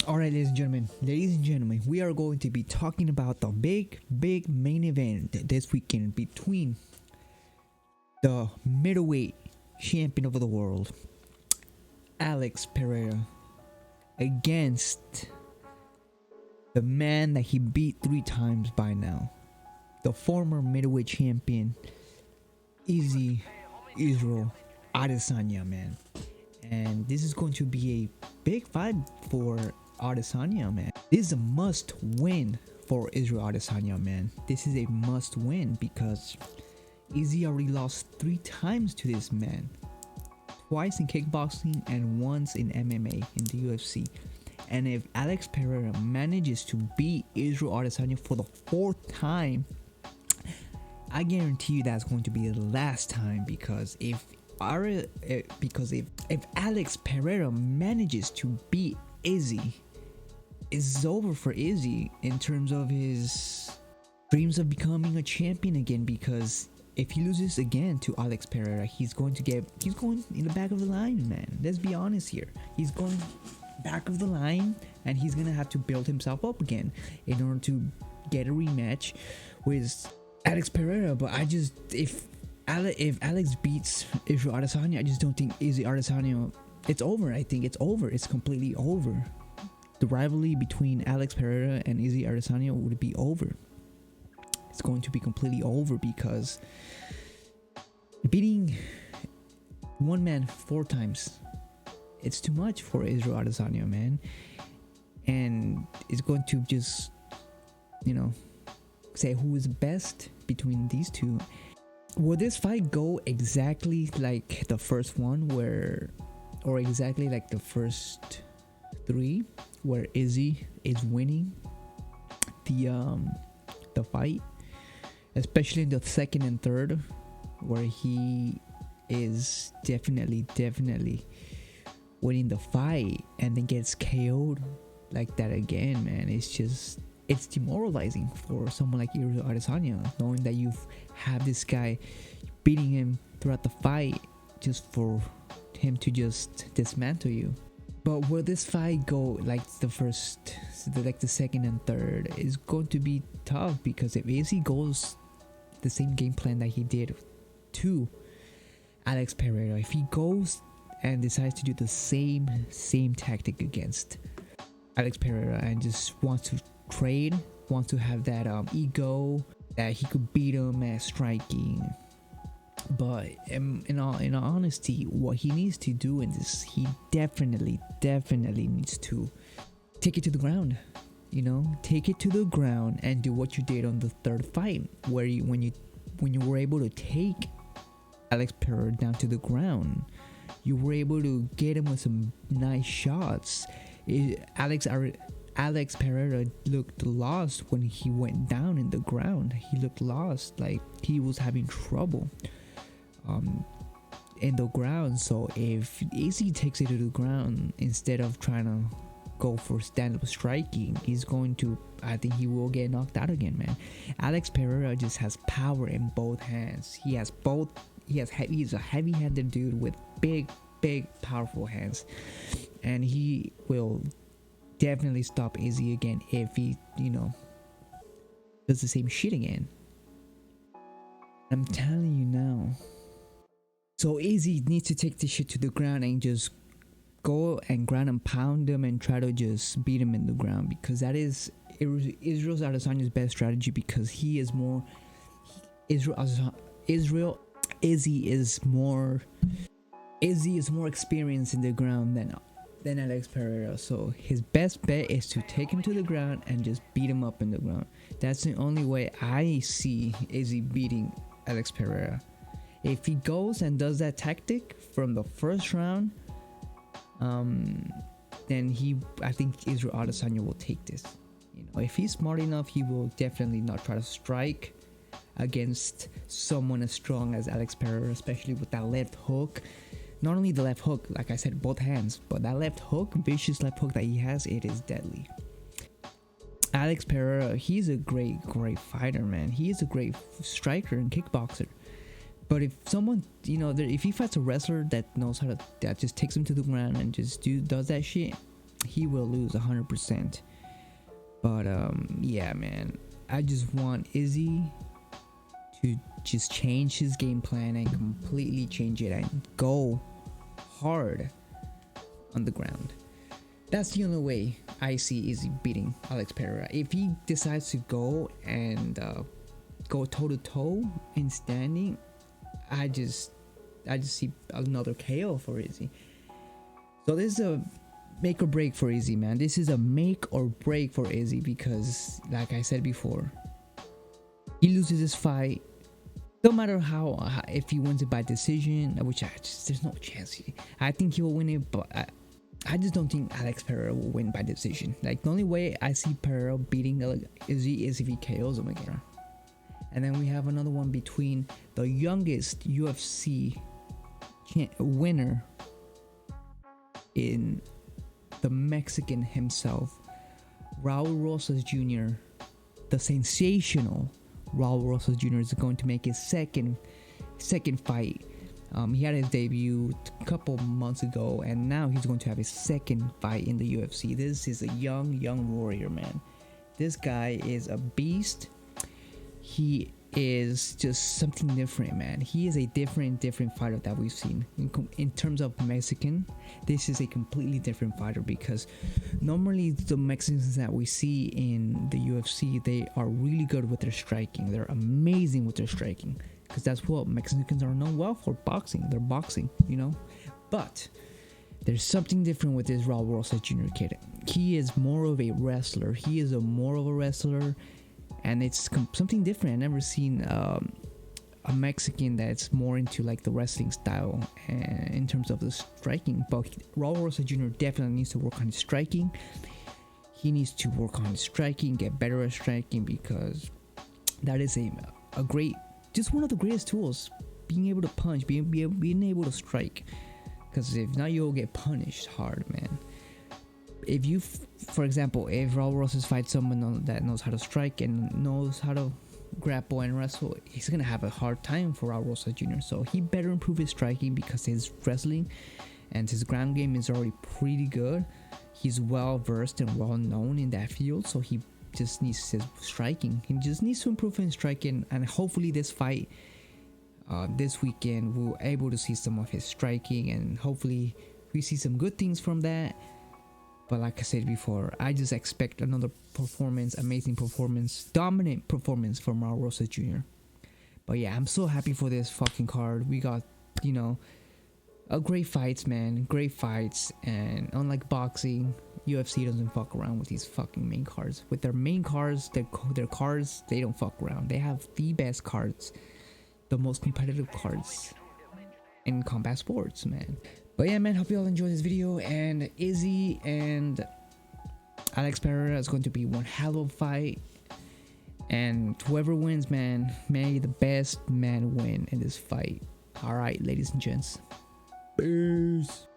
Alright, ladies and gentlemen, we are going to be talking about the big main event this weekend between the middleweight champion of the world, Alex Pereira, against the man that he beat 3 times by now, the former middleweight champion, Israel Adesanya, man. And this is going to be a big fight for Adesanya, man. This is a must win for Israel Adesanya, man. This is a must win because Izzy already lost 3 times to this man. Twice in kickboxing and once in MMA in the UFC. And if Alex Pereira manages to beat Israel Adesanya for the 4th time, I guarantee you that's going to be the last time, because if Alex Pereira manages to beat Izzy, it's over for Izzy in terms of his dreams of becoming a champion again. Because if he loses again to Alex Pereira, he's going in the back of the line, man. Let's be honest here. He's going back of the line, and he's gonna have to build himself up again in order to get a rematch with Alex Pereira. But if Alex beats Israel Adesanya, I just don't think Izzy Adesanya. It's over. I think it's over. It's completely over. The rivalry between Alex Pereira and Izzy Adesanya would be over. It's going to be completely over because beating one man 4 times, it's too much for Israel Adesanya, man. And it's going to just, say who is best between these two. Will this fight go exactly like the first one, or exactly like the first 3, where Izzy is winning the fight, especially in the second and third, where he is definitely winning the fight and then gets KO'd like that again, man? It's demoralizing for someone like Israel Adesanya, knowing that you've had this guy beating him throughout the fight just for him to just dismantle you. But will this fight go like the second and third? Is going to be tough, because if Izzy goes the same game plan that he did to Alex Pereira, if he goes and decides to do the same tactic against Alex Pereira and just wants to trade, wants to have that ego that he could beat him at striking. But in all honesty, what he needs to do in this, he definitely needs to take it to the ground. Take it to the ground and do what you did on the 3rd fight, where when you were able to take Alex Pereira down to the ground, you were able to get him with some nice shots. Alex Pereira looked lost when he went down in the ground. He looked lost, like he was having trouble in the ground. So if Izzy takes it to the ground instead of trying to go for stand-up striking, I think he will get knocked out again, man. Alex Pereira just has power in both hands. He's a heavy-handed dude with big powerful hands, and he will definitely stop Izzy again if he does the same shit again. I'm telling you now. So Izzy needs to take this shit to the ground and just go and ground and pound him and try to just beat him in the ground, because that is Israel Adesanya's best strategy, because he is more Izzy is more experienced in the ground than Alex Pereira. So his best bet is to take him to the ground and just beat him up in the ground. That's the only way I see Izzy beating Alex Pereira. If he goes and does that tactic from the first round, then I think Israel Adesanya will take this. If he's smart enough, he will definitely not try to strike against someone as strong as Alex Pereira, especially with that left hook. Not only the left hook, like I said, both hands, but that left hook, vicious left hook that he has, it is deadly. Alex Pereira, he's a great fighter, man. He is a great striker and kickboxer. But if someone, if he fights a wrestler that knows how to, that just takes him to the ground and just does that shit, he will lose 100%. But yeah, man, I just want Izzy to just change his game plan and completely change it and go hard on the ground. That's the only way I see Izzy beating Alex Pereira. If he decides to go and go toe to toe in standing, I just see another KO for Izzy. So this is a make or break for Izzy, man. This is a make or break for Izzy because, like I said before, he loses this fight. No matter how if he wins it by decision, which there's no chance. I think he will win it, but I just don't think Alex Pereira will win by decision. Like, the only way I see Pereira beating Izzy is if he KOs him again. And then we have another one between the youngest UFC winner in the Mexican himself, Raul Rosas Jr., the sensational Raul Rosas Jr. is going to make his second fight. He had his debut a couple months ago, and now he's going to have his second fight in the UFC. This is a young warrior, man. This guy is a beast. He is just something different, man. He is a different fighter that we've seen. In terms of Mexican, this is a completely different fighter, because normally the Mexicans that we see in the UFC, they are really good with their striking. They're amazing with their striking, because that's what Mexicans are known well for, boxing. They're boxing, you know. But there's something different with this Raul Rosas Jr. kid. He is more of a wrestler. And it's something different. I've never seen a Mexican that's more into like the wrestling style in terms of the striking. But Raul Rosas Jr. definitely needs to work on his striking. He needs to work on his striking, get better at striking, because that is a great, just one of the greatest tools. Being able to punch, being able to strike. Because if not, you'll get punished hard, man. If you, for example, if Raul Rosas fights someone that knows how to strike and knows how to grapple and wrestle, he's gonna have a hard time for Raul Rosas Jr. So he better improve his striking, because his wrestling and his ground game is already pretty good. He's well versed and well known in that field, so he just needs his striking. He just needs to improve his striking, and hopefully this fight this weekend we're able to see some of his striking, and hopefully we see some good things from that. But like I said before, I just expect another performance, amazing performance, dominant performance from Raul Rosas Jr. But yeah, I'm so happy for this fucking card. We got, great fights, man. Great fights. And unlike boxing, UFC doesn't fuck around with these fucking main cards. With their main cards, their cards, they don't fuck around. They have the best cards, the most competitive cards in combat sports, man. But yeah, man, hope you all enjoyed this video. And Izzy and Alex Pereira is going to be one hell of a fight. And whoever wins, man, may the best man win in this fight. Alright, ladies and gents.